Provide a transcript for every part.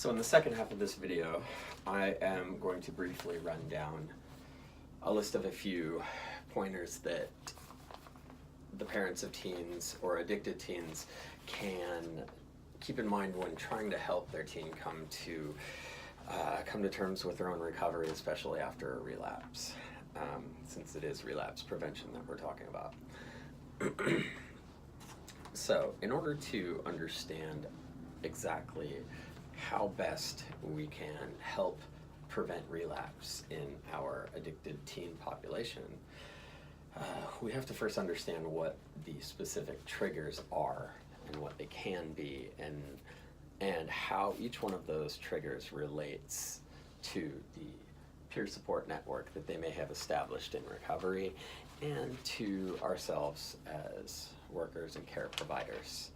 So in the second half of this video, I am going to briefly run down a list of a few pointers that the parents of teens or addicted teens can keep in mind when trying to help their teen come to terms with their own recovery, especially after a relapse, since it is relapse prevention that we're talking about. So in order to understand exactly how best we can help prevent relapse in our addicted teen population, we have to first understand what the specific triggers are and what they can be, and how each one of those triggers relates to the peer support network that they may have established in recovery and to ourselves as workers and care providers.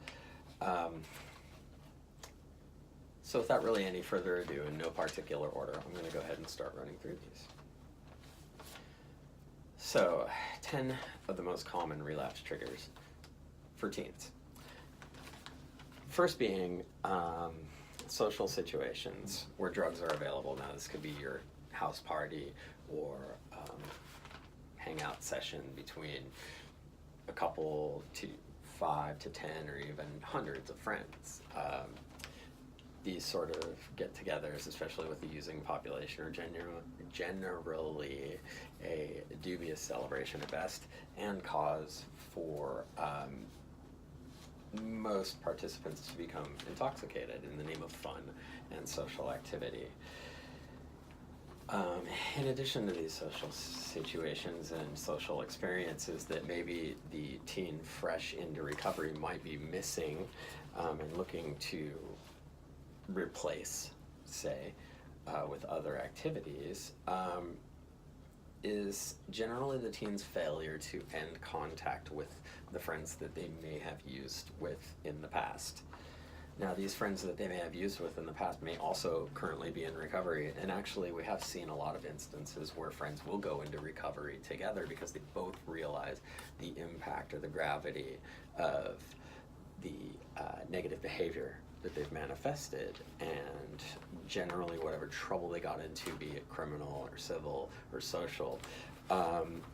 So without really any further ado, in no particular order, I'm going to go ahead and start running through these. So, 10 of the most common relapse triggers for teens. First being social situations where drugs are available. Now this could be your house party or hangout session between a couple to 5 to 10 or even hundreds of friends. These sort of get-togethers, especially with the using population, are generally a dubious celebration at best and cause for most participants to become intoxicated in the name of fun and social activity. In addition to these social situations and social experiences that maybe the teen fresh into recovery might be missing and looking to replace, say, with other activities, is generally the teen's failure to end contact with the friends that they may have used with in the past. Now, these friends that they may have used with in the past may also currently be in recovery, and actually we have seen a lot of instances where friends will go into recovery together because they both realize the impact or the gravity of the negative behavior that they've manifested, and generally whatever trouble they got into, be it criminal or civil or social,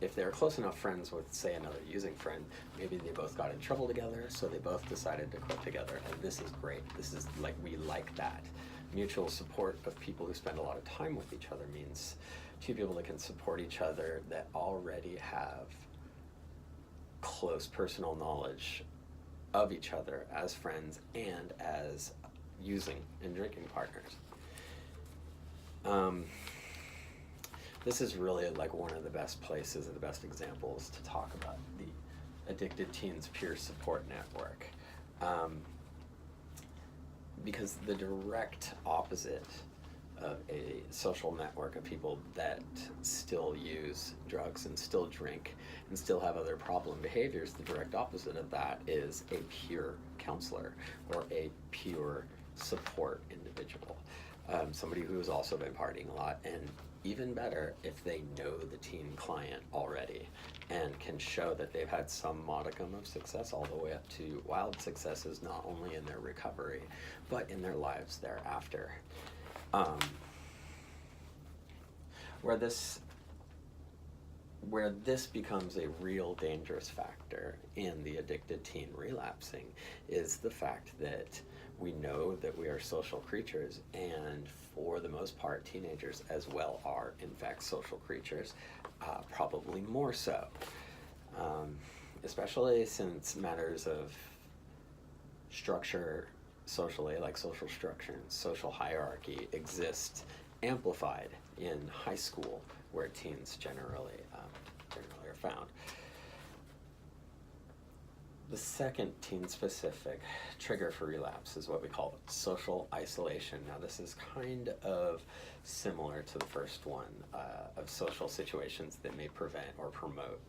if they're close enough friends with, say, another using friend, maybe they both got in trouble together, so they both decided to quit together, and this is great. This is like, we like that. Mutual support of people who spend a lot of time with each other means two people that can support each other that already have close personal knowledge of each other as friends and as using and drinking partners. This is really like one of the best places and the best examples to talk about the addicted teens peer support network, because the direct opposite of a social network of people that still use drugs and still drink and still have other problem behaviors, the direct opposite of that is a peer counselor or a peer support individual. Somebody who has also been partying a lot, and even better if they know the teen client already and can show that they've had some modicum of success all the way up to wild successes, not only in their recovery but in their lives thereafter. Where this becomes a real dangerous factor in the addicted teen relapsing is the fact that we know that we are social creatures, and for the most part teenagers as well are in fact social creatures, probably more so, especially since matters of structure socially, like social structure and social hierarchy, exist amplified in high school, where teens generally are found. The second teen-specific trigger for relapse is what we call social isolation. Now, this is kind of similar to the first one, of social situations that may prevent or promote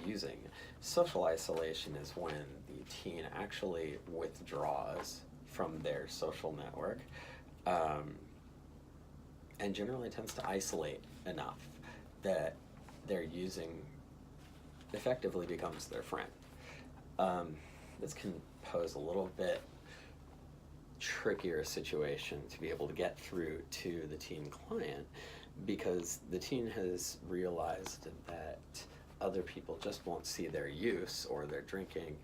using. Social isolation is when the teen actually withdraws from their social network, and generally tends to isolate enough that their using effectively becomes their friend. This can pose a little bit trickier situation to be able to get through to the teen client, because the teen has realized that other people just won't see their use or their drinking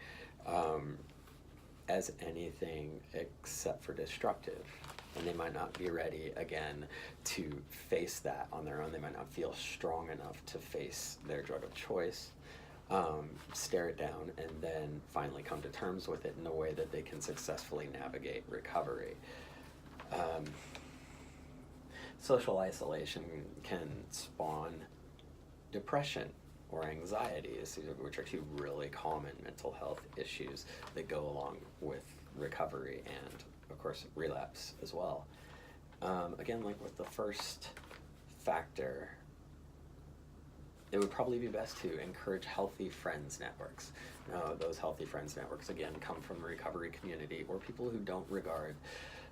as anything except for destructive. And they might not be ready again to face that on their own. They might not feel strong enough to face their drug of choice, stare it down, and then finally come to terms with it in a way that they can successfully navigate recovery. Social isolation can spawn depression or anxieties, which are two really common mental health issues that go along with recovery and, of course, relapse as well. Again, like with the first factor, it would probably be best to encourage healthy friends networks. Now, those healthy friends networks, again, come from the recovery community or people who don't regard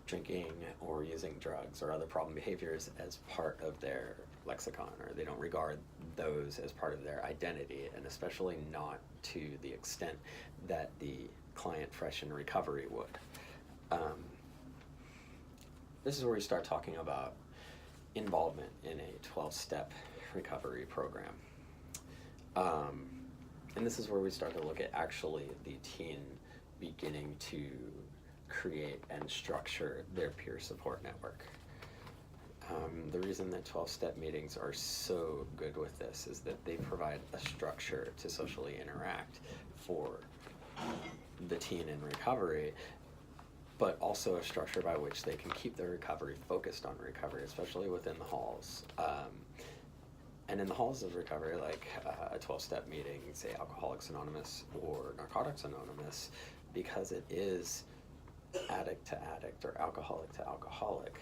drinking or using drugs or other problem behaviors as part of their lexicon, or they don't regard those as part of their identity, and especially not to the extent that the client fresh in recovery would. This is where we start talking about involvement in a 12-step recovery program. And this is where we start to look at actually the teen beginning to create and structure their peer support network. The reason that 12-step meetings are so good with this is that they provide a structure to socially interact for the teen in recovery, but also a structure by which they can keep their recovery focused on recovery, especially within the halls. And in the halls of recovery, like a 12-step meeting, say Alcoholics Anonymous or Narcotics Anonymous, because it is addict to addict or alcoholic to alcoholic,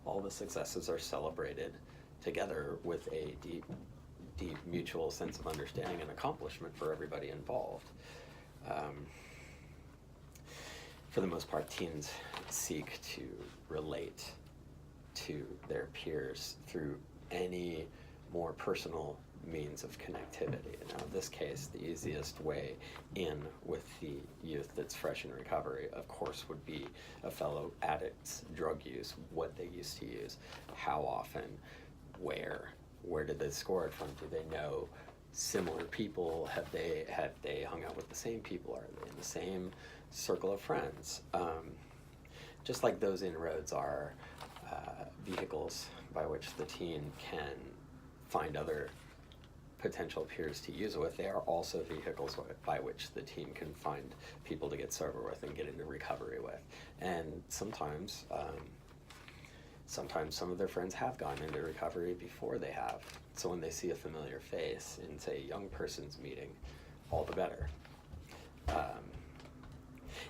all the successes are celebrated together with a deep mutual sense of understanding and accomplishment for everybody involved. For the most part, teens seek to relate to their peers through any more personal means of connectivity. Now, in this case, the easiest way in with the youth that's fresh in recovery, of course, would be a fellow addict's drug use, what they used to use, how often, where did they score it from? Do they know similar people? Have they hung out with the same people? Are they in the same circle of friends? Just like those inroads are vehicles by which the teen can find other potential peers to use with, they are also vehicles by which the teen can find people to get sober with and get into recovery with. And sometimes some of their friends have gone into recovery before they have. So when they see a familiar face in, say, a young person's meeting, all the better.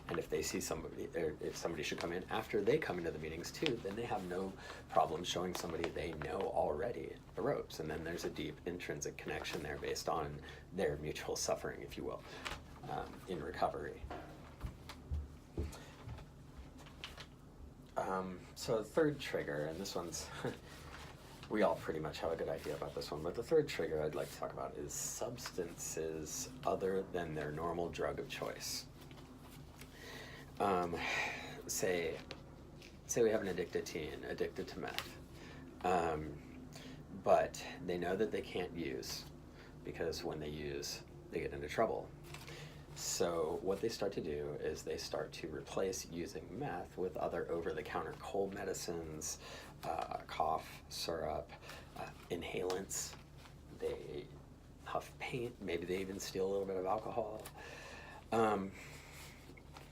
And if they see somebody, or if somebody should come in after they come into the meetings too, then they have no problem showing somebody they know already the ropes. And then there's a deep intrinsic connection there based on their mutual suffering, if you will, in recovery. So the third trigger, and this one's, we all pretty much have a good idea about this one, but the third trigger I'd like to talk about is substances other than their normal drug of choice. Say we have an addicted teen, addicted to meth, but they know that they can't use because when they use, they get into trouble. So what they start to do is they start to replace using meth with other over-the-counter cold medicines, cough syrup, inhalants. They huff paint, maybe they even steal a little bit of alcohol.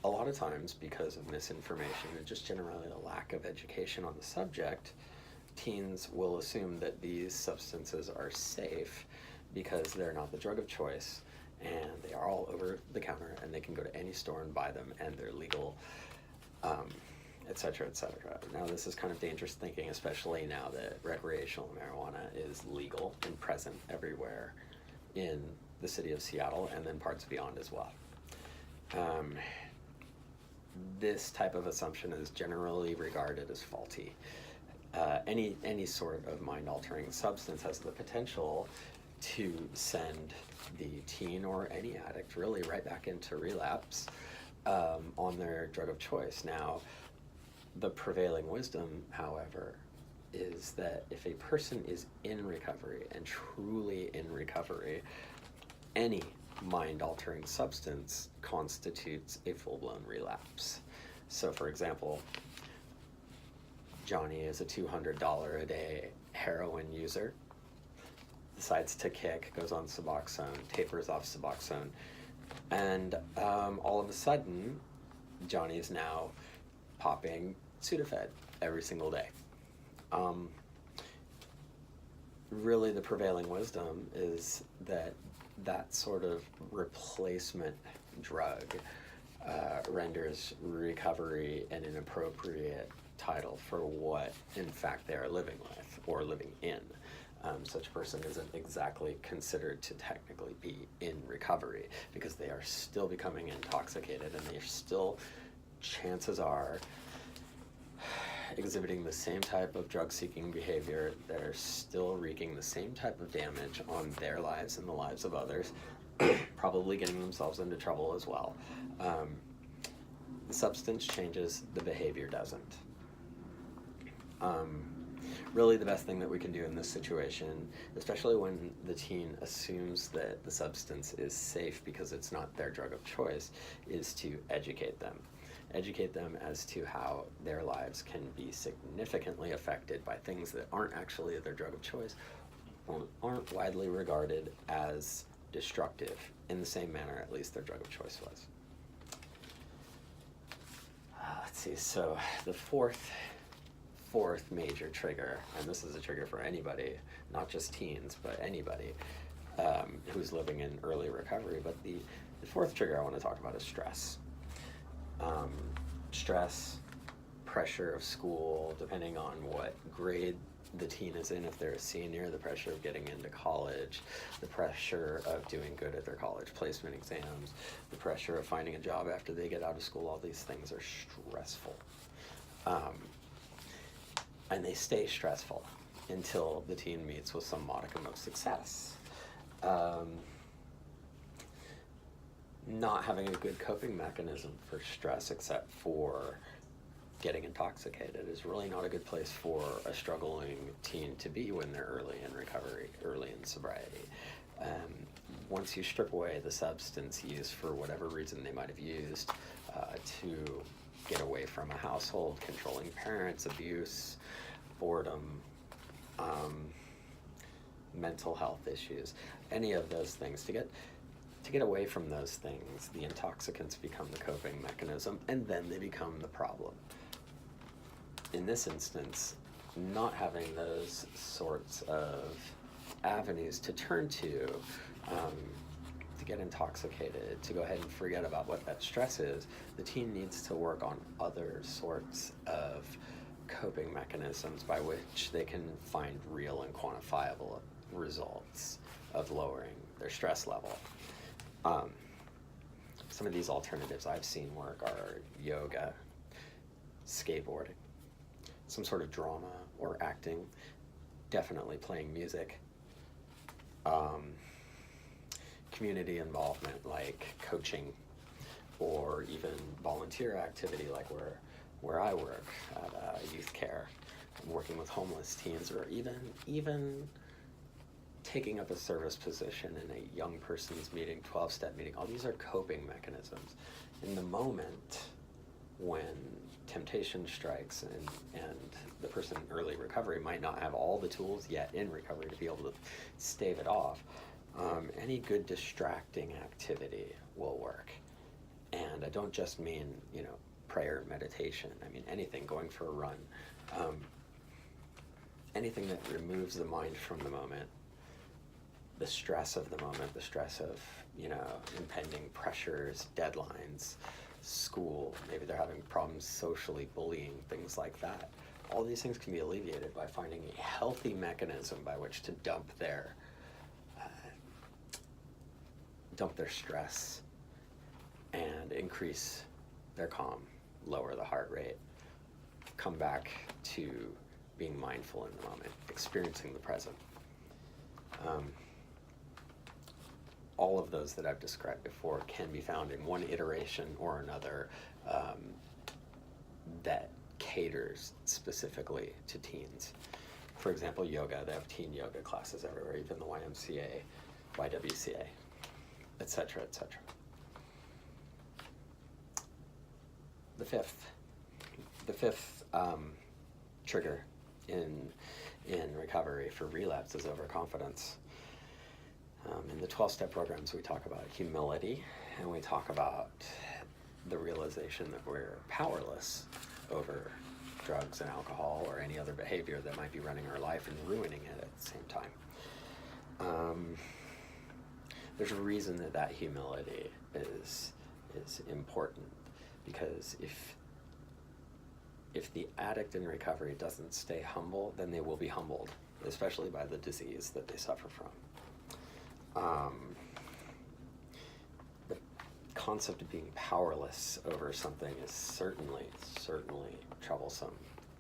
A lot of times, because of misinformation and just generally a lack of education on the subject, teens will assume that these substances are safe because they're not the drug of choice and they are all over the counter and they can go to any store and buy them and they're legal, et cetera, et cetera. Now, this is kind of dangerous thinking, especially now that recreational marijuana is legal and present everywhere in the city of Seattle and then parts beyond as well. This type of assumption is generally regarded as faulty. Any sort of mind-altering substance has the potential to send the teen or any addict really right back into relapse on their drug of choice. Now, The prevailing wisdom, however, is that if a person is in recovery and truly in recovery, any mind-altering substance constitutes a full-blown relapse. So, for example, Johnny is a $200 a day heroin user, decides to kick, goes on Suboxone, tapers off Suboxone, and all of a sudden, Johnny is now popping Sudafed every single day. Really, the prevailing wisdom is that that sort of replacement drug renders recovery an inappropriate title for what, in fact, they are living with or living in. Such a person isn't exactly considered to technically be in recovery because they are still becoming intoxicated and they are still, chances are, exhibiting the same type of drug-seeking behavior. They're still wreaking the same type of damage on their lives and the lives of others, probably getting themselves into trouble as well. The substance changes, the behavior doesn't. Really, the best thing that we can do in this situation, especially when the teen assumes that the substance is safe because it's not their drug of choice, is to educate them. Educate them as to how their lives can be significantly affected by things that aren't actually their drug of choice, or aren't widely regarded as destructive in the same manner at least their drug of choice was. Let's see, so the fourth major trigger, and this is a trigger for anybody, not just teens, but anybody who's living in early recovery, but the fourth trigger I want to talk about is stress. Stress, pressure of school, depending on what grade the teen is in. If they're a senior, the pressure of getting into college, the pressure of doing good at their college placement exams, the pressure of finding a job after they get out of school. All these things are stressful. And they stay stressful until the teen meets with some modicum of success. Not having a good coping mechanism for stress except for getting intoxicated is really not a good place for a struggling teen to be when they're early in recovery, early in sobriety. Once you strip away the substance use for whatever reason they might have used to get away from a household, controlling parents, abuse, boredom, mental health issues, any of those things, to get away from those things, the intoxicants become the coping mechanism, and then they become the problem. In this instance, not having those sorts of avenues to turn to get intoxicated, to go ahead and forget about what that stress is, the teen needs to work on other sorts of coping mechanisms by which they can find real and quantifiable results of lowering their stress level. Some of these alternatives I've seen work are yoga, skateboarding, some sort of drama or acting, definitely playing music, community involvement like coaching, or even volunteer activity like where I work at youth care, working with homeless teens, or even taking up a service position in a young person's meeting, 12-step meeting. All these are coping mechanisms. In the moment when temptation strikes and the person in early recovery might not have all the tools yet in recovery to be able to stave it off, any good distracting activity will work. And I don't just mean, prayer, meditation. I mean anything, going for a run. Anything that removes the mind from the moment, the stress of the moment, the stress of, impending pressures, deadlines, school, maybe they're having problems socially, bullying, things like that. All these things can be alleviated by finding a healthy mechanism by which to dump their stress and increase their calm, lower the heart rate, come back to being mindful in the moment, experiencing the present. All of those that I've described before can be found in one iteration or another that caters specifically to teens. For example, yoga, they have teen yoga classes everywhere, even the YMCA, YWCA, et cetera, et cetera. The fifth trigger in recovery for relapse is overconfidence. In the 12-step programs, we talk about humility, and we talk about the realization that we're powerless over drugs and alcohol or any other behavior that might be running our life and ruining it at the same time. There's a reason that humility is important, because if the addict in recovery doesn't stay humble, then they will be humbled, especially by the disease that they suffer from. The concept of being powerless over something is certainly troublesome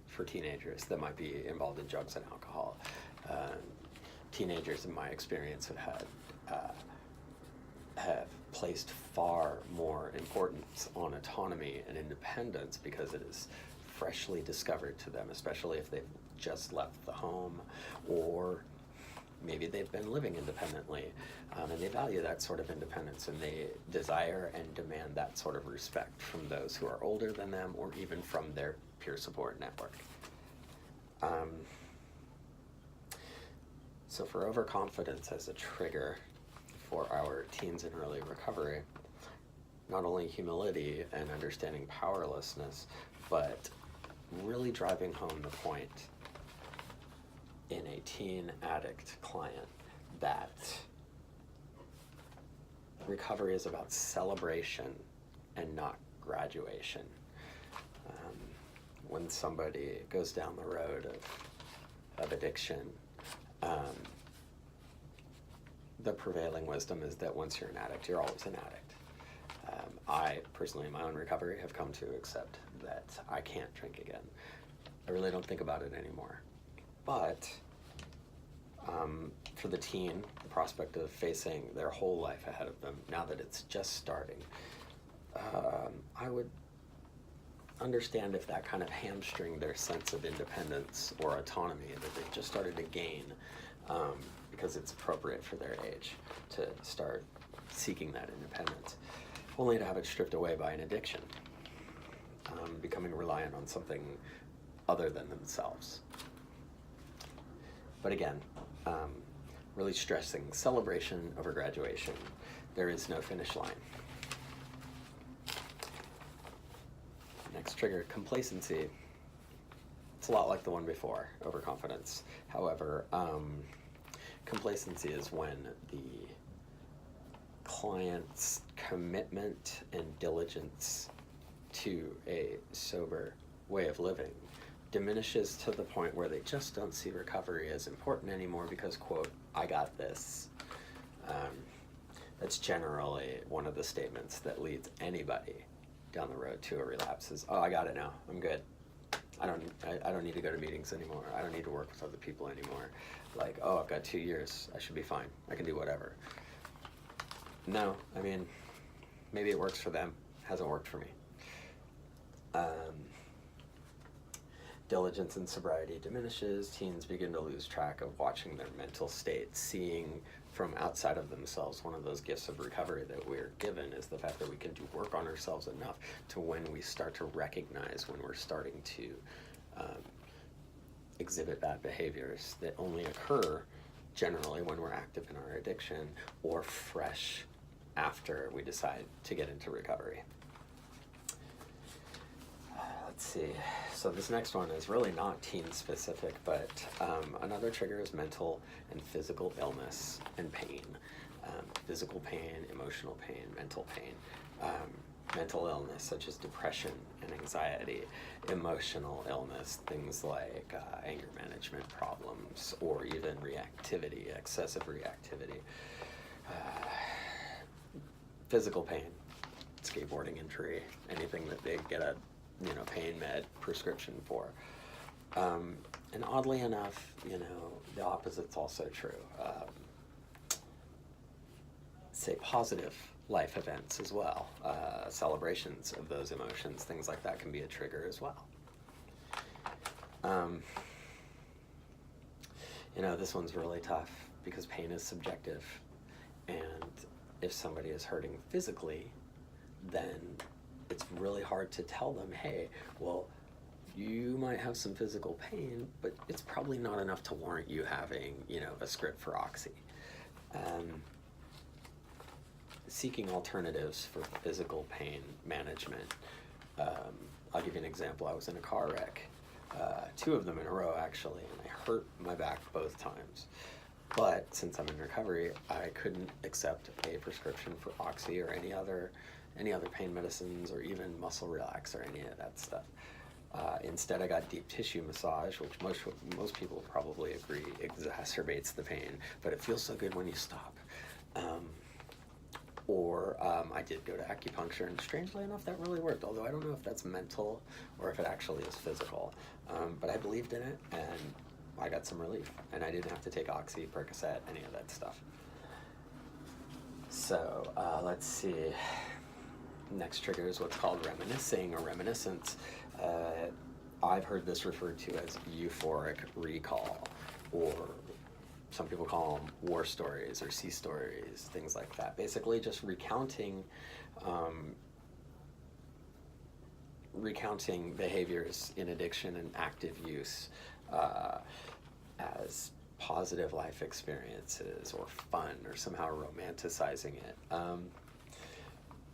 for teenagers that might be involved in drugs and alcohol. Teenagers, in my experience, have placed far more importance on autonomy and independence because it is freshly discovered to them, especially if they've just left the home, or maybe they've been living independently, and they value that sort of independence, and they desire and demand that sort of respect from those who are older than them, or even from their peer support network. So for overconfidence as a trigger for our teens in early recovery, not only humility and understanding powerlessness, but really driving home the point in a teen addict client that recovery is about celebration and not graduation. When somebody goes down the road of addiction, the prevailing wisdom is that once you're an addict, you're always an addict. I personally, in my own recovery, have come to accept that I can't drink again. I really don't think about it anymore. But for the teen, the prospect of facing their whole life ahead of them, now that it's just starting, I would understand if that kind of hamstringed their sense of independence or autonomy that they've just started to gain, because it's appropriate for their age to start seeking that independence, only to have it stripped away by an addiction, becoming reliant on something other than themselves. But again, really stressing celebration over graduation. There is no finish line. Next trigger, complacency. It's a lot like the one before, overconfidence. However, complacency is when the client's commitment and diligence to a sober way of living diminishes to the point where they just don't see recovery as important anymore because, quote, I got this. That's generally one of the statements that leads anybody down the road to a relapse is, oh, I got it now, I'm good. I don't need to go to meetings anymore. I don't need to work with other people anymore. Like, oh, I've got 2 years, I should be fine. I can do whatever. No, I mean, maybe it works for them. Hasn't worked for me. Diligence in sobriety diminishes. Teens begin to lose track of watching their mental state, seeing from outside of themselves. One of those gifts of recovery that we're given is the fact that we can do work on ourselves enough to when we start to recognize when we're starting to exhibit bad behaviors that only occur generally when we're active in our addiction or fresh after we decide to get into recovery. Let's see. So this next one is really not teen specific, but another trigger is mental and physical illness and pain. Physical pain, emotional pain, mental pain. Mental illness such as depression and anxiety. Emotional illness, things like anger management problems or even reactivity, excessive reactivity. Physical pain, skateboarding injury, anything that they get a pain med prescription for. And oddly enough, the opposite's also true. Say positive life events as well. Celebrations of those emotions, things like that can be a trigger as well. Um, this one's really tough because pain is subjective. And if somebody is hurting physically, then it's really hard to tell them, hey, well, you might have some physical pain, but it's probably not enough to warrant you having, a script for Oxy. Seeking alternatives for physical pain management. I'll give you an example. I was in a car wreck, 2 of them in a row actually, and I hurt my back both times. But since I'm in recovery, I couldn't accept a prescription for Oxy or any other pain medicines or even muscle relax or any of that stuff. Instead, I got deep tissue massage, which most people probably agree exacerbates the pain, but it feels so good when you stop. I did go to acupuncture, and strangely enough, that really worked, although I don't know if that's mental or if it actually is physical. But I believed in it, and I got some relief, and I didn't have to take Oxy, Percocet, any of that stuff. So, let's see. Next trigger is what's called reminiscing or reminiscence. I've heard this referred to as euphoric recall, or some people call them war stories or sea stories, things like that. Basically just recounting behaviors in addiction and active use as positive life experiences or fun, or somehow romanticizing it.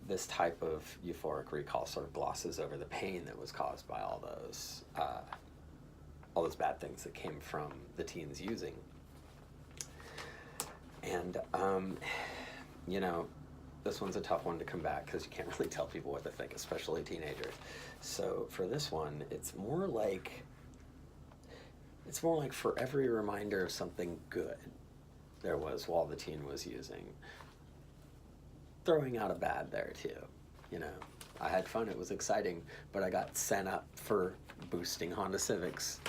This type of euphoric recall sort of glosses over the pain that was caused by all those bad things that came from the teens using. And, this one's a tough one to combat because you can't really tell people what to think, especially teenagers. So for this one, it's more like for every reminder of something good there was while the teen was using, throwing out a bad there too. I had fun, it was exciting, but I got sent up for boosting Honda Civics.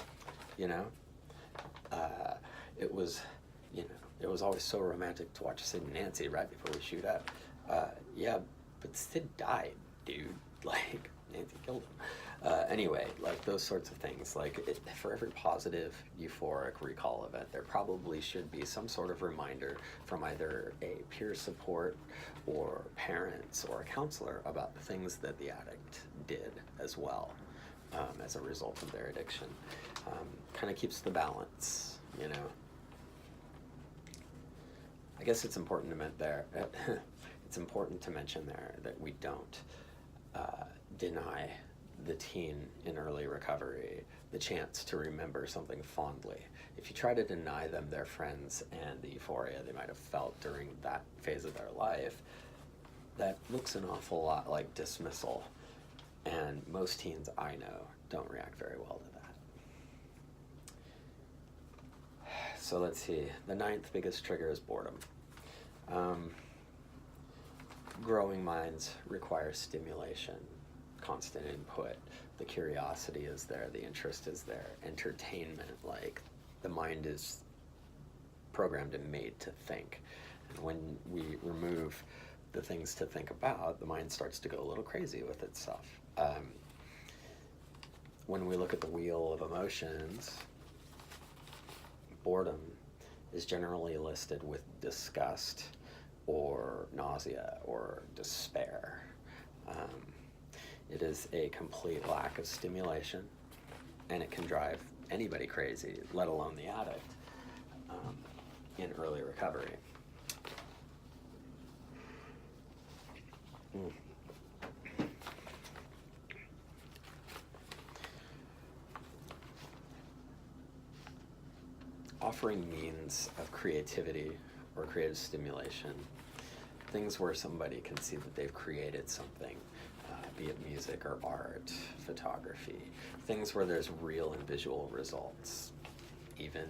It was always so romantic to watch Sid and Nancy right before we shoot up. Yeah, but Sid died, dude. Like, Nancy killed him. Anyway, like those sorts of things. Like, for every positive euphoric recall event, there probably should be some sort of reminder from either a peer support or parents or a counselor about the things that the addict did as well, as a result of their addiction. Kind of keeps the balance, I guess it's important to mention there that we don't deny the teen in early recovery the chance to remember something fondly. If you try to deny them their friends and the euphoria they might have felt during that phase of their life, that looks an awful lot like dismissal. And most teens I know don't react very well to that. So let's see, the 9th biggest trigger is boredom. Growing minds require stimulation, constant input. The curiosity is there, the interest is there, entertainment, like the mind is programmed and made to think. And when we remove the things to think about, the mind starts to go a little crazy with itself. When we look at the wheel of emotions, boredom is generally listed with disgust or nausea or despair. It is a complete lack of stimulation, and it can drive anybody crazy, let alone the addict, in early recovery. Offering means of creativity or creative stimulation, things where somebody can see that they've created something, be it music or art, photography, things where there's real and visual results, even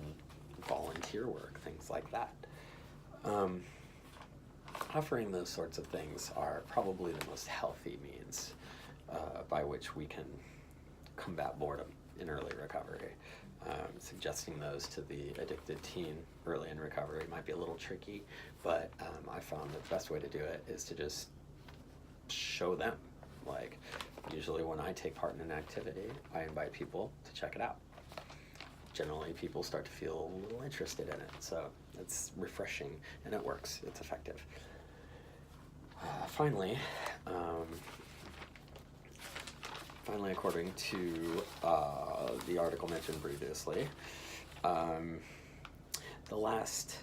volunteer work, things like that. Offering those sorts of things are probably the most healthy means by which we can combat boredom in early recovery. Suggesting those to the addicted teen early in recovery might be a little tricky, but I found the best way to do it is to just show them. Like, usually when I take part in an activity, I invite people to check it out. generally people start to feel a little interested in it. So it's refreshing, and it works. It's effective. Finally, according to the article mentioned previously, the last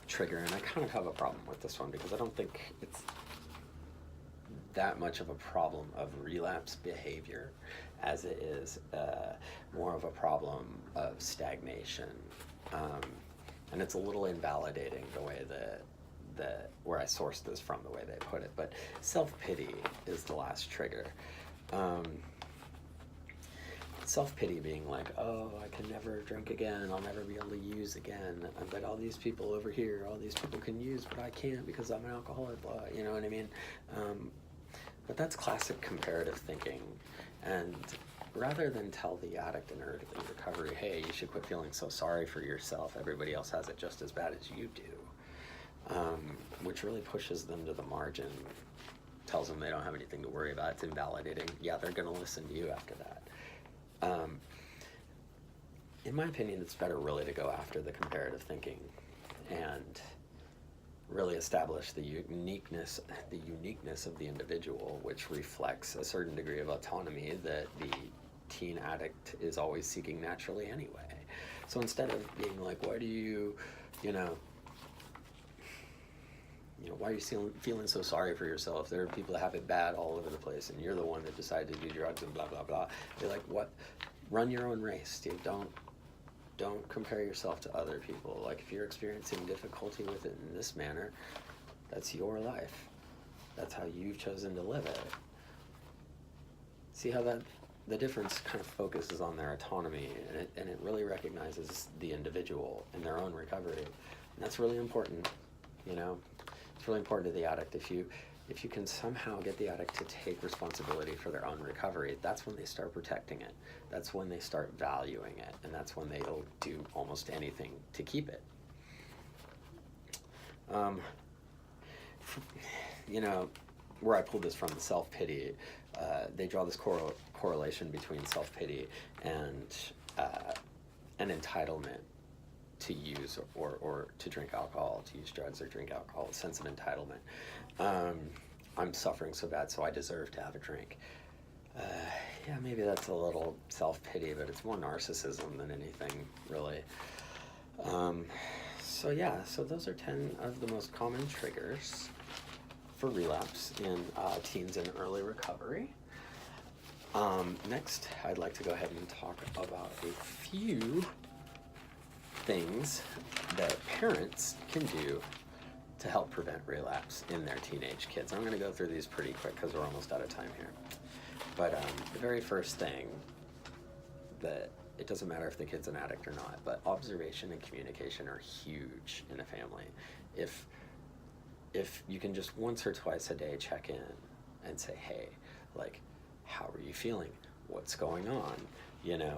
trigger, and I kind of have a problem with this one because I don't think it's that much of a problem of relapse behavior as it is more of a problem of stagnation. And it's a little invalidating the way that where I sourced this from, the way they put it, but self-pity is the last trigger. Self-pity being like, oh, I can never drink again, I'll never be able to use again, but all these people over here, all these people can use, but I can't because I'm an alcoholic, blah, you know what I mean? But that's classic comparative thinking, and rather than tell the addict in early recovery, hey, you should quit feeling so sorry for yourself, everybody else has it just as bad as you do, which really pushes them to the margin, tells them they don't have anything to worry about, it's invalidating. Yeah, they're going to listen to you after that. In my opinion, it's better really to go after the comparative thinking and really establish the uniqueness of the individual, which reflects a certain degree of autonomy that the teen addict is always seeking naturally anyway. So instead of being like, why are you feeling so sorry for yourself? There are people that have it bad all over the place, and you're the one that decided to do drugs and blah, blah, blah. You're like, what? Run your own race, dude. Don't compare yourself to other people. Like, if you're experiencing difficulty with it in this manner, that's your life. That's how you've chosen to live it. See how the difference kind of focuses on their autonomy, and it really recognizes the individual in their own recovery. And that's really important, you know? It's really important to the addict. If you can somehow get the addict to take responsibility for their own recovery, that's when they start protecting it. That's when they start valuing it, and that's when they'll do almost anything to keep it. You know, where I pulled this from, the self-pity, they draw this correlation between self-pity and an entitlement to use or to drink alcohol, to use drugs or drink alcohol, a sense of entitlement. I'm suffering so bad, so I deserve to have a drink. Yeah, maybe that's a little self-pity, but it's more narcissism than anything, really. So those are 10 of the most common triggers for relapse in teens in early recovery. Next, I'd like to go ahead and talk about a few things that parents can do to help prevent relapse in their teenage kids. I'm going to go through these pretty quick because we're almost out of time here. But the very first thing, that it doesn't matter if the kid's an addict or not, but observation and communication are huge in a family. If you can just once or twice a day check in and say, hey, like, how are you feeling? What's going on? You know,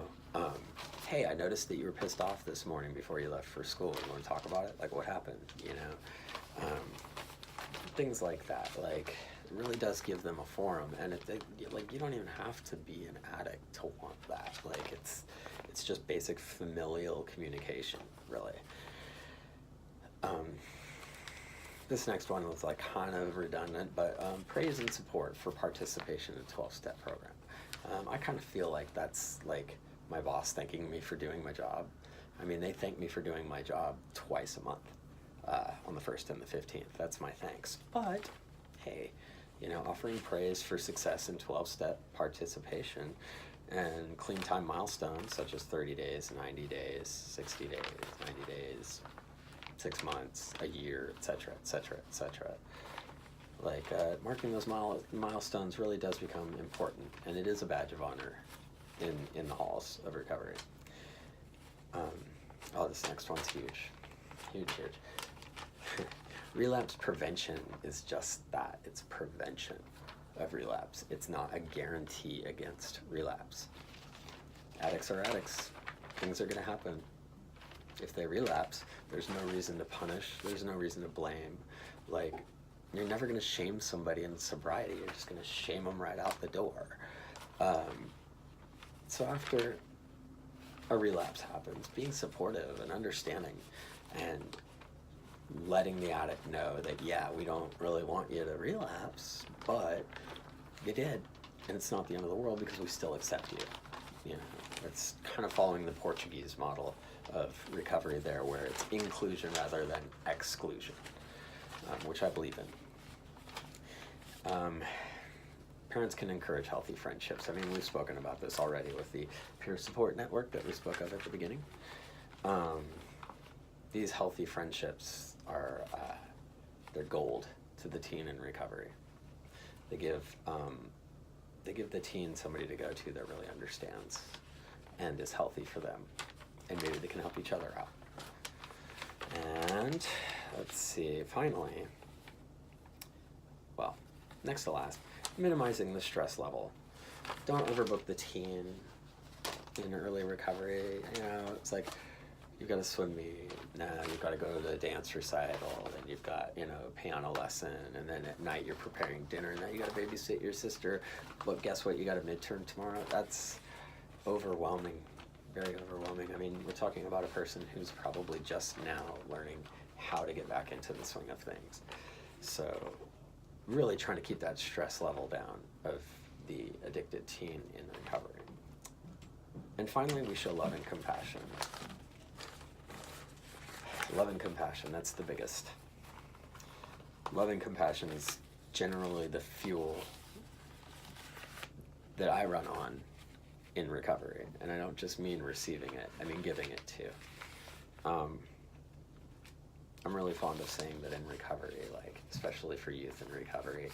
hey, I noticed that you were pissed off this morning before you left for school. You want to talk about it? Like, what happened? You know, things like that. Like, it really does give them a forum, and like, you don't even have to be an addict to want that. Like, it's just basic familial communication, really. This next one was like kind of redundant, but praise and support for participation in a 12-step program. I kind of feel like that's like my boss thanking me for doing my job. I mean, they thank me for doing my job twice a month, on the 1st and the 15th. That's my thanks. But, hey, you know, offering praise for success in 12-step participation and clean time milestones such as 30 days, 90 days, 60 days, 90 days, 6 months, a year, etc., etc., etc. Like, marking those milestones really does become important, and it is a badge of honor in the halls of recovery. This next one's huge. Huge. Relapse prevention is just that. It's prevention of relapse. It's not a guarantee against relapse. Addicts are addicts. Things are going to happen. If they relapse, there's no reason to punish. There's no reason to blame. Like, you're never going to shame somebody in sobriety. You're just going to shame them right out the door. So after a relapse happens, being supportive and understanding and letting the addict know that, yeah, we don't really want you to relapse, but you did, and it's not the end of the world because we still accept you. You know, it's kind of following the Portuguese model of recovery there, where it's inclusion rather than exclusion, which I believe in. Parents can encourage healthy friendships. I mean, we've spoken about this already with the peer support network that we spoke of at the beginning. These healthy friendships are they're gold to the teen in recovery. They give the teen somebody to go to that really understands and is healthy for them, and maybe they can help each other out. And let's see, finally, well, next to last, minimizing the stress level. Don't overbook the teen in early recovery. You know, it's like, you've got a swim meet, now you've got to go to the dance recital, then you've got, you know, piano lesson, and then at night you're preparing dinner, now you got to babysit your sister, but guess what, you got a midterm tomorrow. That's overwhelming, very overwhelming. I mean, we're talking about a person who's probably just now learning how to get back into the swing of things. So really trying to keep that stress level down of the addicted teen in recovery. And finally, we show love and compassion. Love and compassion, that's the biggest. Love and compassion is generally the fuel that I run on in recovery. And I don't just mean receiving it, I mean giving it too. I'm really fond of saying that in recovery, like, especially for youth in recovery,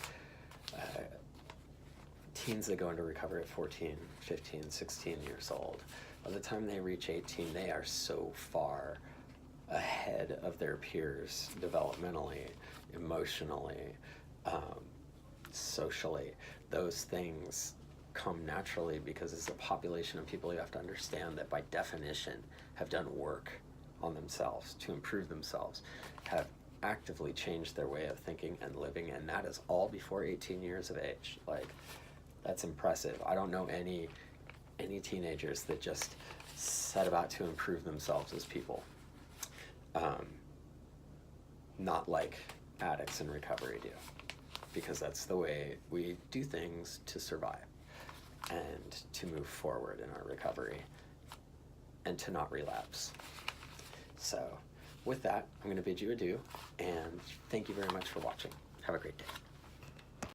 teens that go into recovery at 14, 15, 16 years old, by the time they reach 18, they are so far ahead of their peers developmentally, emotionally, socially. Those things come naturally because it's a population of people you have to understand that by definition have done work on themselves to improve themselves, have actively changed their way of thinking and living, and that is all before 18 years of age. Like, that's impressive. I don't know any teenagers that just set about to improve themselves as people. Not like addicts in recovery do, because that's the way we do things to survive and to move forward in our recovery and to not relapse. So with that, I'm going to bid you adieu, and thank you very much for watching. Have a great day.